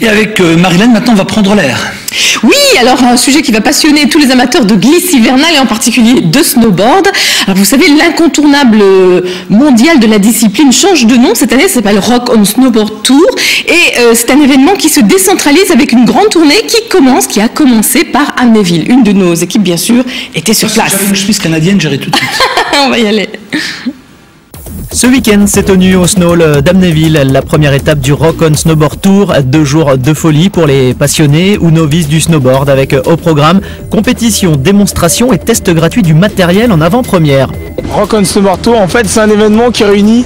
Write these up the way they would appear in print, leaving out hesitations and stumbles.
Et avec Marilyn, maintenant on va prendre l'air. Oui, alors un sujet qui va passionner tous les amateurs de glisse hivernale et en particulier de snowboard. Alors vous savez, l'incontournable mondial de la discipline change de nom. Cette année, ça s'appelle Rock on Snowboard Tour. Et c'est un événement qui se décentralise avec une grande tournée qui a commencé par Amnéville. Une de nos équipes, bien sûr, était sur place. Si j'avais une chemise canadienne, j'irais tout de suite. On va y aller. Ce week-end s'est tenu au Snow d'Amnéville la première étape du Rock on Snowboard Tour. 2 jours de folie pour les passionnés ou novices du snowboard avec au programme compétition, démonstration et test gratuit du matériel en avant-première. Rock on Snowboard Tour, en fait, c'est un événement qui réunit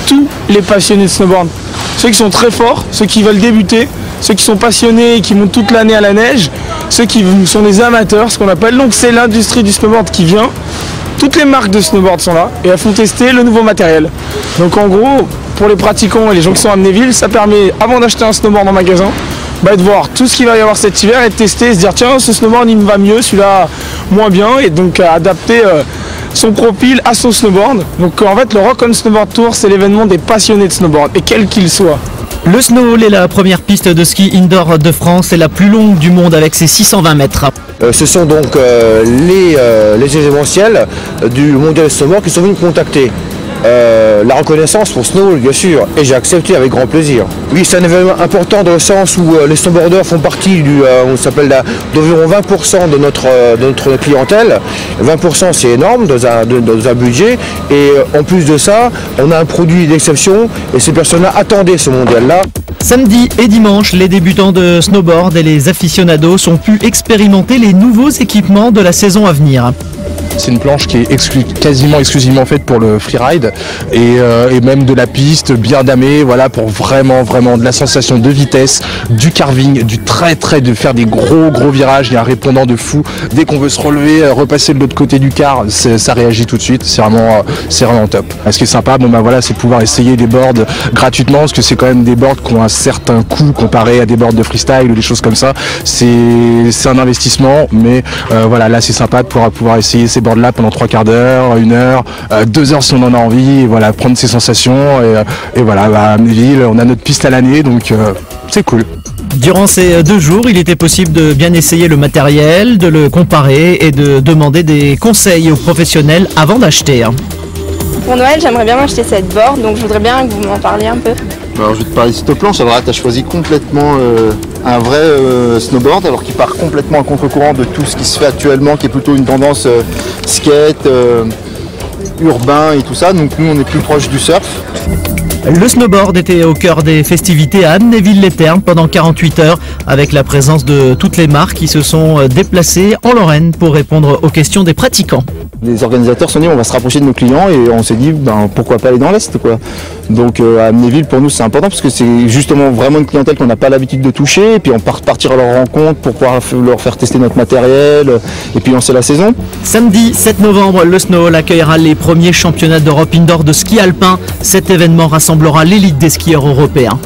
tous les passionnés de snowboard. Ceux qui sont très forts, ceux qui veulent débuter, ceux qui sont passionnés et qui montent toute l'année à la neige, ceux qui sont des amateurs, ce qu'on appelle. Donc c'est l'industrie du snowboard qui vient. Toutes les marques de snowboard sont là et elles font tester le nouveau matériel. Donc en gros, pour les pratiquants et les gens qui sont à Amnéville, ça permet, avant d'acheter un snowboard en magasin, de voir tout ce qu'il va y avoir cet hiver et de tester et se dire tiens, ce snowboard il me va mieux, celui-là moins bien, et donc adapter son profil à son snowboard. Donc en fait, le Rock on Snowboard Tour, c'est l'événement des passionnés de snowboard, et quel qu'il soit. Le Snow est la première piste de ski indoor de France et la plus longue du monde avec ses 620 mètres. Ce sont donc les événementiels du Mondial de Snowboard qui sont venus me contacter. La reconnaissance pour Snow, bien sûr, et j'ai accepté avec grand plaisir. Oui, c'est un événement important dans le sens où les snowboarders font partie d'environ 20% de notre clientèle. 20% c'est énorme dans un budget, et en plus de ça, on a un produit d'exception et ces personnes-là attendaient ce mondial-là. Samedi et dimanche, les débutants de snowboard et les aficionados ont pu expérimenter les nouveaux équipements de la saison à venir. C'est une planche qui est quasiment exclusivement faite pour le freeride et même de la piste bien damée, voilà, pour vraiment de la sensation de vitesse, du carving, de faire des gros virages. Il y a un répondant de fou. Dès qu'on veut se relever, repasser de l'autre côté du car, ça réagit tout de suite. C'est vraiment top. Ce qui est sympa, c'est de pouvoir essayer des boards gratuitement, parce que c'est quand même des boards qui ont un certain coût comparé à des boards de freestyle ou des choses comme ça. C'est un investissement, mais là c'est sympa de pouvoir essayer ces boards là pendant 3/4 d'heure, 1 heure, 2 heures si on en a envie, et prendre ses sensations, et à Amnéville on a notre piste à l'année, donc c'est cool. Durant ces 2 jours, il était possible de bien essayer le matériel, de le comparer et de demander des conseils aux professionnels avant d'acheter. Pour Noël, j'aimerais bien m'acheter cette board, donc je voudrais bien que vous m'en parliez un peu. Alors je vais te parler de cette planche. Tu as choisi complètement un vrai snowboard, alors qui part complètement à contre-courant de tout ce qui se fait actuellement, qui est plutôt une tendance skate, urbain et tout ça. Donc nous on est plus proche du surf. Le snowboard était au cœur des festivités à Amnéville-les-Thermes pendant 48 heures, avec la présence de toutes les marques qui se sont déplacées en Lorraine pour répondre aux questions des pratiquants. Les organisateurs se sont dit on va se rapprocher de nos clients, et on s'est dit pourquoi pas aller dans l'Est, quoi. Donc à Amnéville pour nous c'est important parce que c'est justement vraiment une clientèle qu'on n'a pas l'habitude de toucher, et puis on partir à leur rencontre pour pouvoir leur faire tester notre matériel et puis lancer la saison. Samedi 7 novembre, le Snow accueillera les premiers championnats d'Europe indoor de ski alpin. Cet événement rassemblera l'élite des skieurs européens.